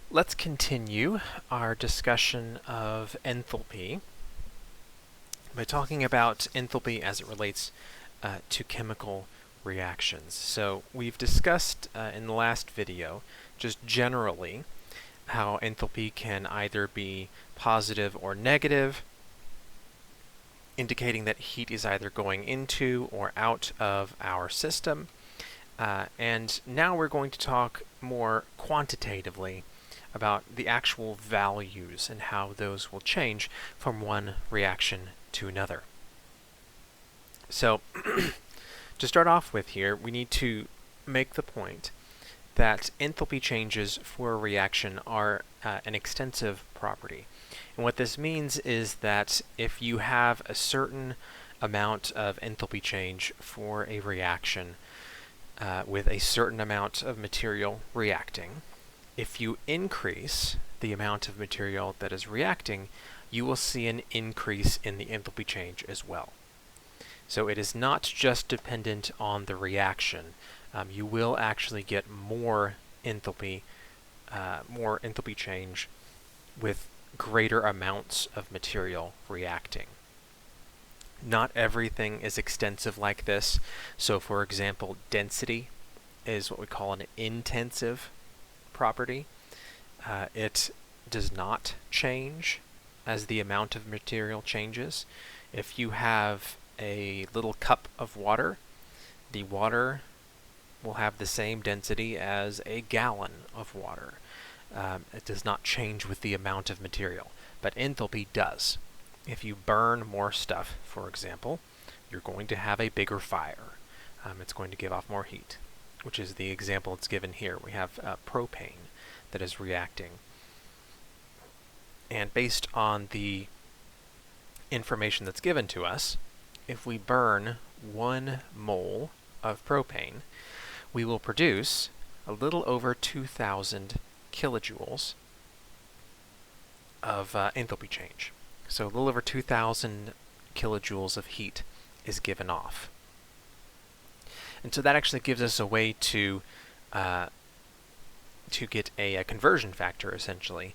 Let's continue our discussion of enthalpy by talking about enthalpy as it relates to chemical reactions. So we've discussed in the last video just generally how enthalpy can either be positive or negative, indicating that heat is either going into or out of our system. And now we're going to talk more quantitatively about the actual values and how those will change from one reaction to another. So to start off with here, we need to make the point that enthalpy changes for a reaction are an extensive property. And what this means is that if you have a certain amount of enthalpy change for a reaction with a certain amount of material reacting, if you increase the amount of material that is reacting, you will see an increase in the enthalpy change as well. So it is not just dependent on the reaction. You will actually get more enthalpy change with greater amounts of material reacting. Not everything is extensive like this. So for example, density is what we call an intensive property. It does not change as the amount of material changes. If you have a little cup of water, the water will have the same density as a gallon of water. It does not change with the amount of material, but enthalpy does. If you burn more stuff, for example, you're going to have a bigger fire. It's going to give off more heat, which is the example it's given here. We have propane that is reacting. And based on the information that's given to us, if we burn 1 mole of propane, we will produce a little over 2,000 kilojoules of enthalpy change. So a little over 2,000 kilojoules of heat is given off. And so that actually gives us a way to get a conversion factor, essentially,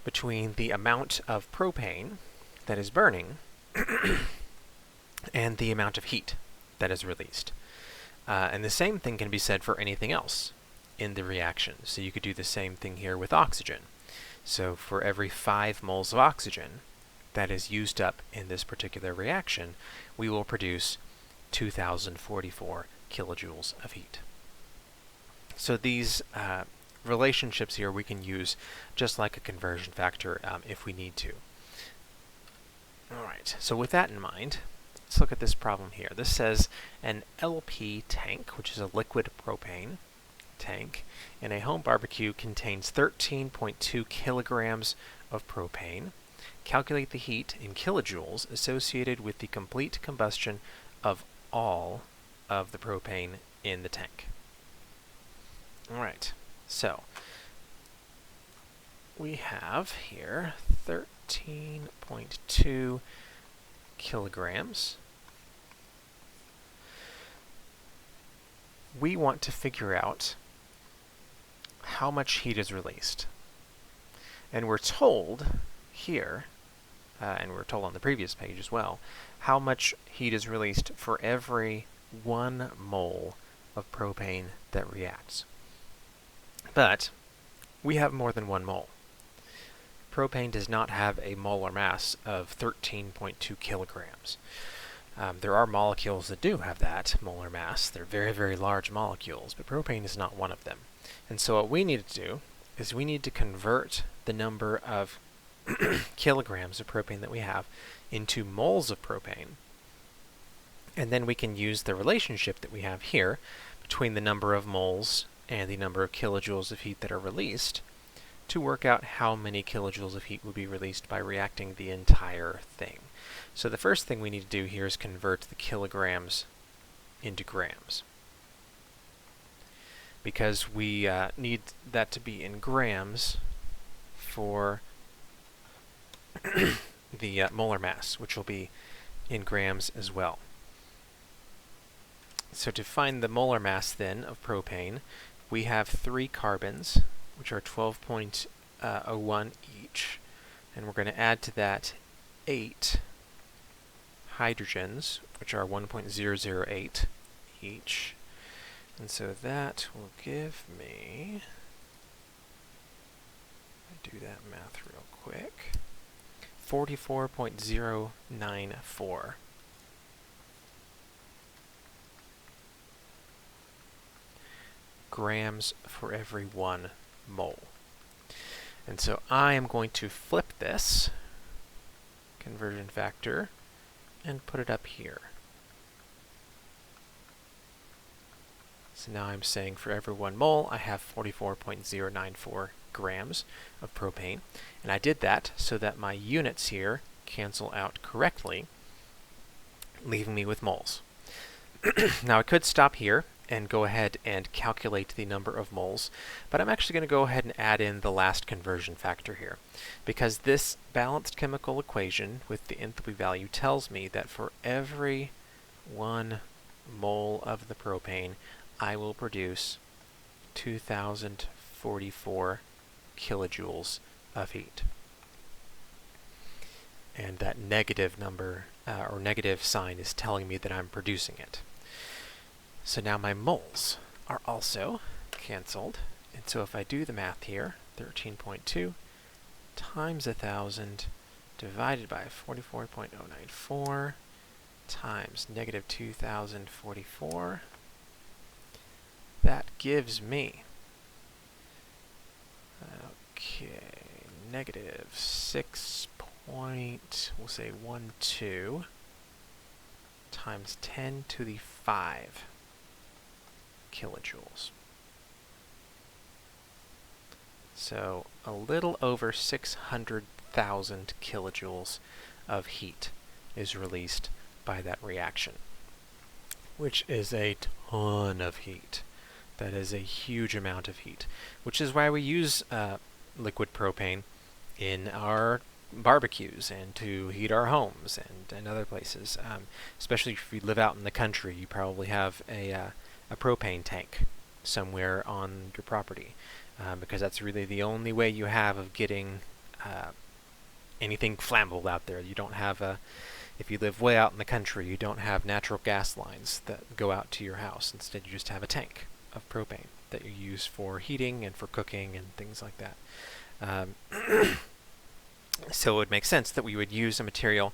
between the amount of propane that is burning and the amount of heat that is released. And the same thing can be said for anything else in the reaction. So you could do the same thing here with oxygen. So for every 5 moles of oxygen that is used up in this particular reaction, we will produce 2,044 kilojoules of heat. So these relationships here we can use just like a conversion factor if we need to. Alright, so with that in mind, let's look at this problem here. This says an LP tank, which is a liquid propane tank, in a home barbecue contains 13.2 kilograms of propane. Calculate the heat in kilojoules associated with the complete combustion of all of the propane in the tank. Alright, so we have here 13.2 kilograms. We want to figure out how much heat is released. And we're told here, and we're told on the previous page as well, how much heat is released for every 1 mole of propane that reacts. But we have more than 1 mole. Propane does not have a molar mass of 13.2 kilograms. There are molecules that do have that molar mass. They're very, very large molecules, but propane is not one of them. And so what we need to do is we need to convert the number of kilograms of propane that we have into moles of propane. And then we can use the relationship that we have here between the number of moles and the number of kilojoules of heat that are released to work out how many kilojoules of heat will be released by reacting the entire thing. So the first thing we need to do here is convert the kilograms into grams, because we need that to be in grams for the molar mass, which will be in grams as well. So to find the molar mass then of propane, we have 3 carbons which are 12.01 each. And we're going to add to that 8 hydrogens, which are 1.008 each. And so that will give me, do that math real quick, 44.094 grams for every 1 mole. And so I am going to flip this conversion factor and put it up here. So now I'm saying for every 1 mole, I have 44.094 grams of propane. And I did that so that my units here cancel out correctly, leaving me with moles. Now I could stop here and go ahead and calculate the number of moles, but I'm actually going to go ahead and add in the last conversion factor here, because this balanced chemical equation with the enthalpy value tells me that for every 1 mole of the propane, I will produce 2,044 kilojoules of heat. And that negative number, or negative sign, is telling me that I'm producing it. So now my moles are also canceled. And so if I do the math here, 13.2 times 1,000 divided by 44.094 times negative 2,044, that gives me, negative 6.12 times 10 to the 5 kilojoules. So a little over 600,000 kilojoules of heat is released by that reaction, which is a ton of heat. That is a huge amount of heat, which is why we use liquid propane in our barbecues and to heat our homes and other places. Especially if you live out in the country, you probably have a propane tank somewhere on your property, because that's really the only way you have of getting anything flammable out there. You don't have if you live way out in the country, you don't have natural gas lines that go out to your house. Instead, you just have a tank of propane that you use for heating and for cooking and things like that. So it would make sense that we would use a material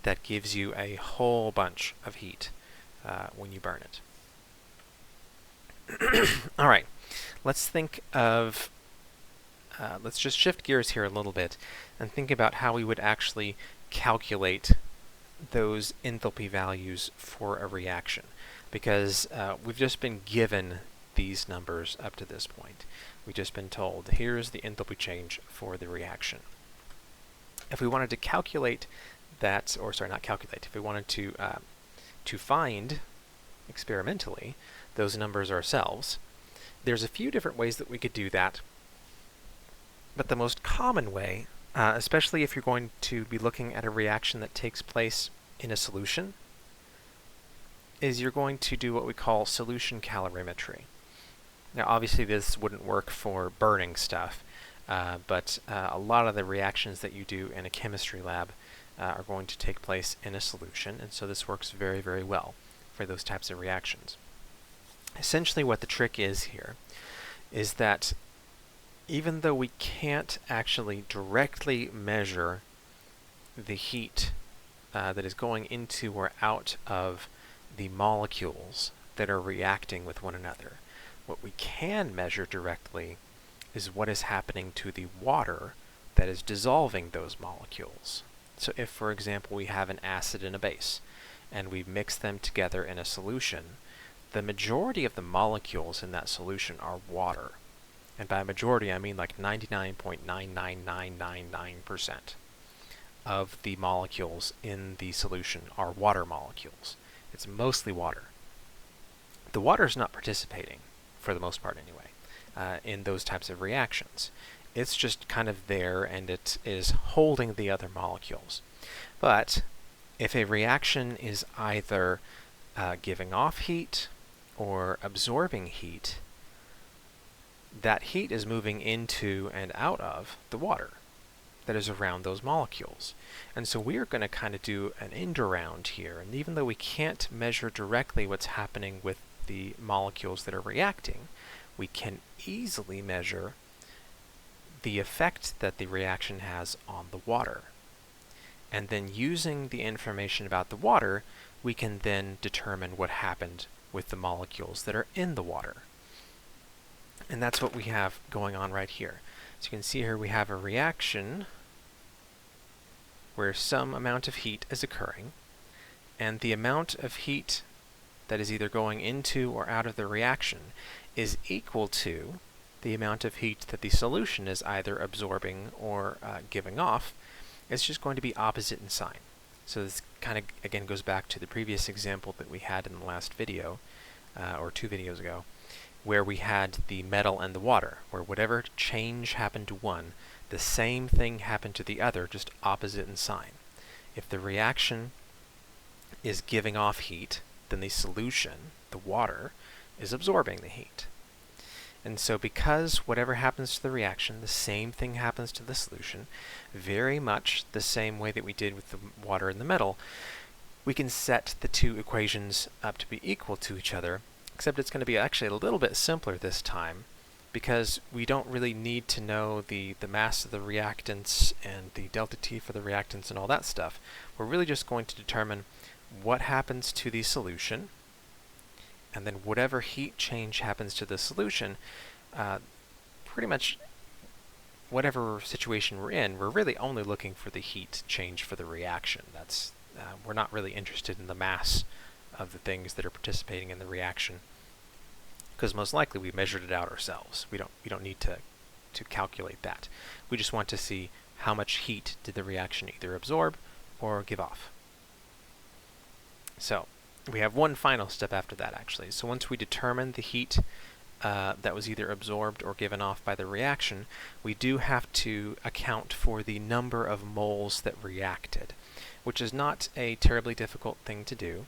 that gives you a whole bunch of heat when you burn it. All right, let's think of, let's just shift gears here a little bit and think about how we would actually calculate those enthalpy values for a reaction, because we've just been given these numbers up to this point. We've just been told, here's the enthalpy change for the reaction. If we wanted to calculate that, or sorry, not calculate, if we wanted to find experimentally those numbers ourselves, there's a few different ways that we could do that. But the most common way, especially if you're going to be looking at a reaction that takes place in a solution, is you're going to do what we call solution calorimetry. Now, obviously, this wouldn't work for burning stuff, but a lot of the reactions that you do in a chemistry lab are going to take place in a solution, and so this works very, very well for those types of reactions. Essentially, what the trick is here is that even though we can't actually directly measure the heat that is going into or out of the molecules that are reacting with one another, what we can measure directly is what is happening to the water that is dissolving those molecules. So if, for example, we have an acid and a base, and we mix them together in a solution, the majority of the molecules in that solution are water. And by majority, I mean like 99.99999% of the molecules in the solution are water molecules. It's mostly water. The water is not participating, for the most part anyway, in those types of reactions. It's just kind of there, and it is holding the other molecules. But if a reaction is either giving off heat or absorbing heat, that heat is moving into and out of the water that is around those molecules. And so we are going to kind of do an end around here, and even though we can't measure directly what's happening with the molecules that are reacting, we can easily measure the effect that the reaction has on the water. And then using the information about the water, we can then determine what happened with the molecules that are in the water. And that's what we have going on right here. So you can see here we have a reaction where some amount of heat is occurring, and the amount of heat that is either going into or out of the reaction is equal to the amount of heat that the solution is either absorbing or giving off. It's just going to be opposite in sign. So this kind of, again, goes back to the previous example that we had in the last video, or 2 videos ago, where we had the metal and the water, where whatever change happened to one, the same thing happened to the other, just opposite in sign. If the reaction is giving off heat, then the solution, the water, is absorbing the heat. And so because whatever happens to the reaction, the same thing happens to the solution, very much the same way that we did with the water and the metal, we can set the two equations up to be equal to each other, except it's going to be actually a little bit simpler this time, because we don't really need to know the mass of the reactants and the delta T for the reactants and all that stuff. We're really just going to determine what happens to the solution, and then whatever heat change happens to the solution, pretty much whatever situation we're in, we're really only looking for the heat change for the reaction. That's we're not really interested in the mass of the things that are participating in the reaction, because most likely we measured it out ourselves. We don't need to calculate that. We just want to see how much heat did the reaction either absorb or give off. So we have one final step after that, actually. So once we determine the heat that was either absorbed or given off by the reaction, we do have to account for the number of moles that reacted, which is not a terribly difficult thing to do.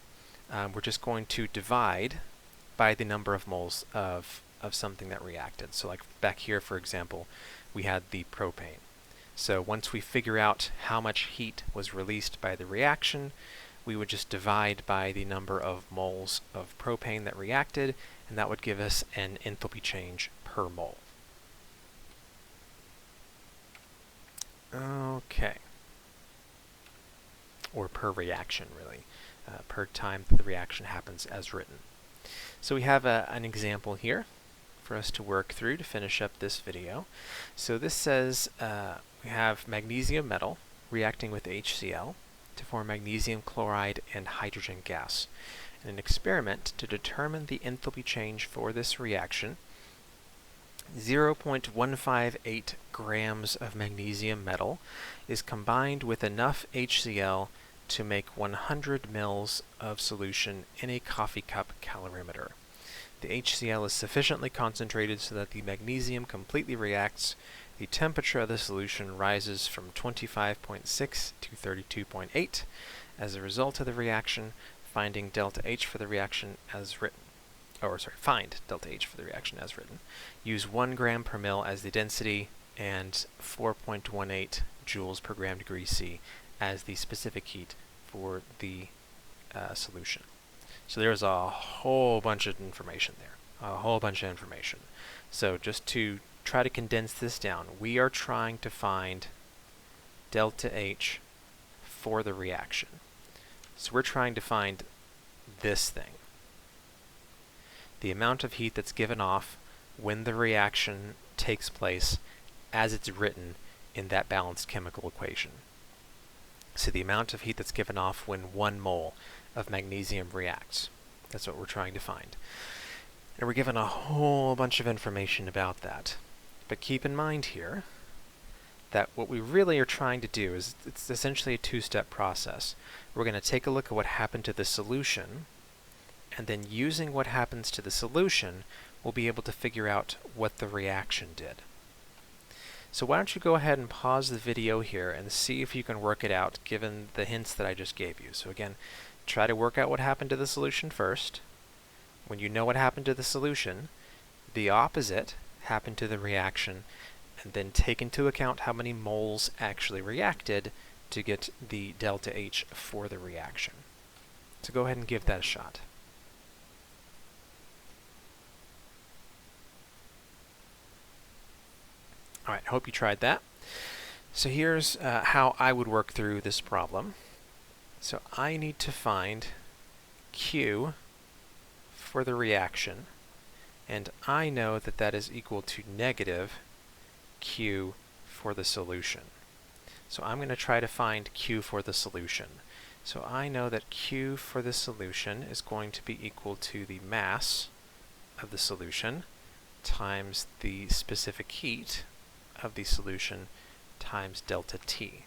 We're just going to divide by the number of moles of something that reacted. So like back here, for example, we had the propane. So once we figure out how much heat was released by the reaction, we would just divide by the number of moles of propane that reacted, and that would give us an enthalpy change per mole. Okay. Or per reaction, really. Per time that the reaction happens as written. So we have an example here for us to work through to finish up this video. So this says we have magnesium metal reacting with HCl to form magnesium chloride and hydrogen gas. In an experiment to determine the enthalpy change for this reaction, 0.158 grams of magnesium metal is combined with enough HCl to make 100 mils of solution in a coffee cup calorimeter. The HCl is sufficiently concentrated so that the magnesium completely reacts. The temperature of the solution rises from 25.6 to 32.8 as a result of the reaction. Finding delta H for the reaction as written. Find delta H for the reaction as written. Use 1 gram per mil as the density and 4.18 joules per gram degree C as the specific heat for the solution. So there's a whole bunch of information there. A whole bunch of information. So just to try to condense this down, we are trying to find delta H for the reaction. So we're trying to find this thing. The amount of heat that's given off when the reaction takes place as it's written in that balanced chemical equation. So the amount of heat that's given off when 1 mole of magnesium reacts. That's what we're trying to find. And we're given a whole bunch of information about that. But keep in mind here that what we really are trying to do is it's essentially a 2-step process. We're going to take a look at what happened to the solution, and then using what happens to the solution, we'll be able to figure out what the reaction did. So why don't you go ahead and pause the video here and see if you can work it out given the hints that I just gave you. So again, try to work out what happened to the solution first. When you know what happened to the solution, the opposite happened to the reaction, and then take into account how many moles actually reacted to get the delta H for the reaction. So go ahead and give that a shot. Alright, I hope you tried that. So here's how I would work through this problem. So I need to find Q for the reaction, and I know that that is equal to negative Q for the solution. So I'm going to try to find Q for the solution. So I know that Q for the solution is going to be equal to the mass of the solution times the specific heat of the solution times delta T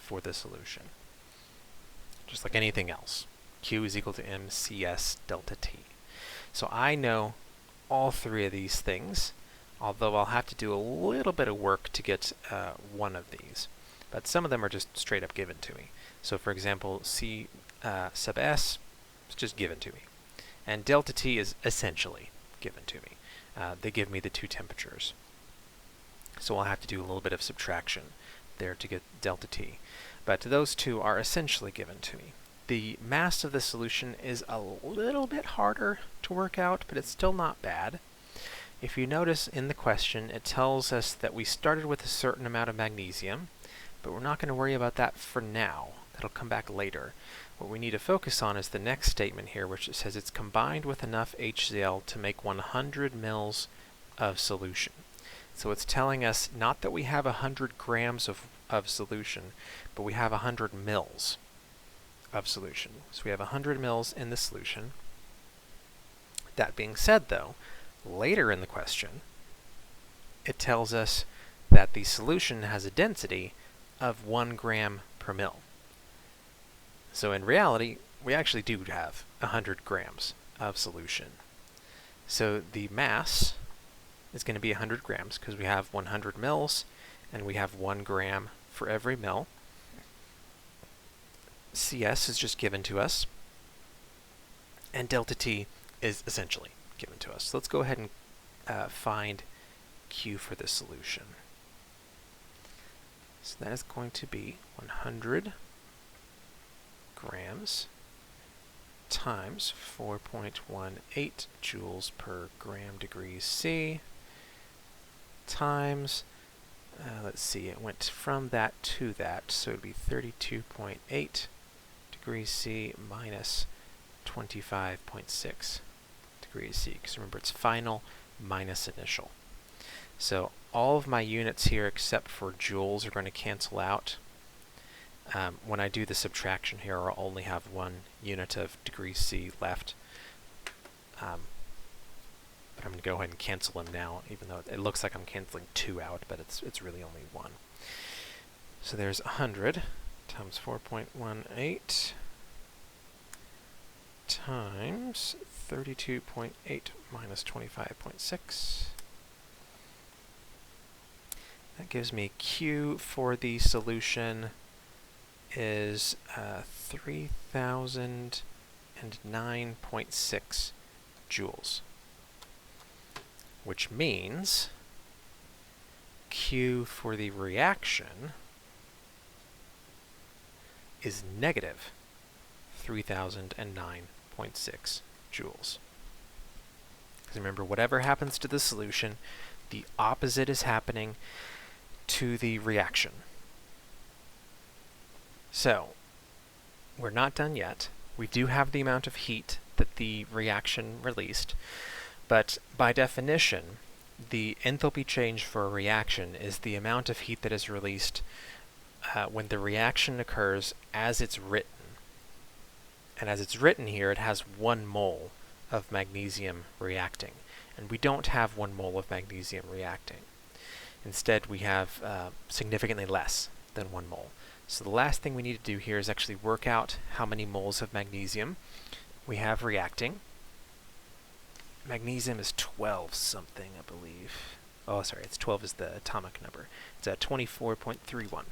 for the solution. Just like anything else, Q is equal to mCs delta T. So I know all three of these things, although I'll have to do a little bit of work to get one of these. But some of them are just straight up given to me. So for example, C sub S is just given to me. And delta T is essentially given to me. They give me the two temperatures. So I'll have to do a little bit of subtraction there to get delta T. But those two are essentially given to me. The mass of the solution is a little bit harder to work out, but it's still not bad. If you notice in the question, it tells us that we started with a certain amount of magnesium, but we're not going to worry about that for now. That'll come back later. What we need to focus on is the next statement here, which says it's combined with enough HCl to make 100 mils of solution. So it's telling us not that we have 100 grams of solution, but we have 100 mils of solution. So we have 100 mils in the solution. That being said, though, later in the question, it tells us that the solution has a density of 1 gram per mil. So in reality, we actually do have 100 grams of solution. So the mass is going to be 100 grams because we have 100 mils and we have 1 gram for every mil. CS is just given to us, and delta T is essentially given to us. So let's go ahead and find Q for this solution. So that is going to be 100 grams times 4.18 joules per gram degrees C times, let's see, it went from that to that, so it would be 32.8 degrees C minus 25.6 degrees C, because remember it's final minus initial. So all of my units here except for joules are going to cancel out. When I do the subtraction here, I'll only have one unit of degrees C left. But I'm going to go ahead and cancel them now, even though it looks like I'm canceling 2 out, but it's really only 1. So there's 100 times 4.18 times 32.8 minus 25.6. That gives me Q for the solution is 3009.6 joules, which means Q for the reaction is negative 3009.6 joules. Because remember, whatever happens to the solution, the opposite is happening to the reaction. So, we're not done yet. We do have the amount of heat that the reaction released, but by definition, the enthalpy change for a reaction is the amount of heat that is released when the reaction occurs as it's written. And as it's written here, it has 1 mole of magnesium reacting. And we don't have 1 mole of magnesium reacting. Instead, we have significantly less than 1 mole. So the last thing we need to do here is actually work out how many moles of magnesium we have reacting. Magnesium is 12 something, I believe. Oh, sorry, it's 12 is the atomic number. It's at 24.31.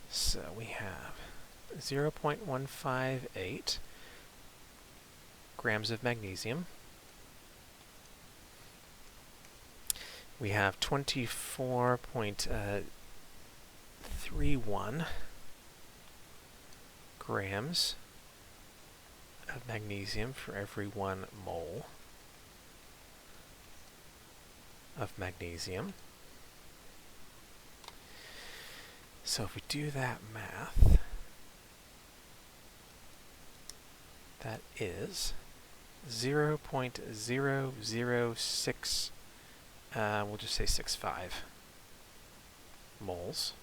So we have 0.158 grams of magnesium we have 24.31 grams of magnesium for every 1 mole of magnesium. So if we do that math, that is 0.006, we'll just say 65 moles.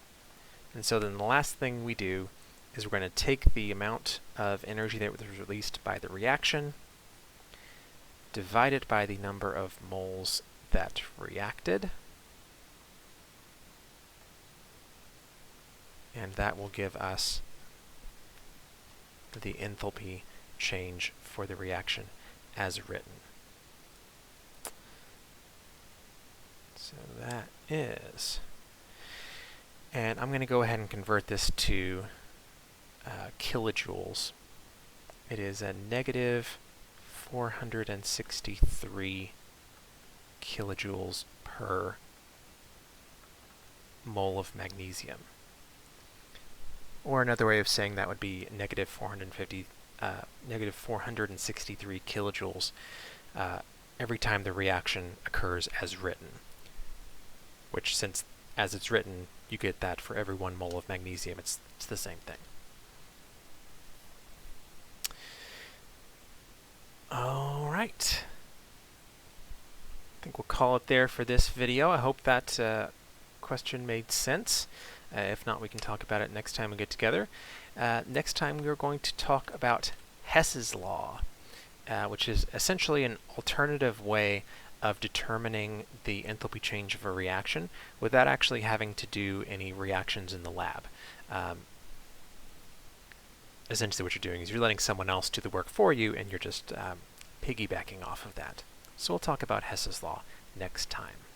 And so then the last thing we do is we're going to take the amount of energy that was released by the reaction, divide it by the number of moles that reacted, and that will give us the enthalpy change for the reaction as written. So that is, and I'm going to go ahead and convert this to kilojoules. It is a negative 463 kilojoules per mole of magnesium. Or another way of saying that would be negative 463 kilojoules every time the reaction occurs as written. Which, since as it's written, you get that for every 1 mole of magnesium. It's the same thing. All right. I think we'll call it there for this video. I hope that question made sense. If not, we can talk about it next time we get together. Next time we're going to talk about Hess's law, which is essentially an alternative way of determining the enthalpy change of a reaction without actually having to do any reactions in the lab. Essentially what you're doing is you're letting someone else do the work for you, and you're just piggybacking off of that. So we'll talk about Hess's law next time.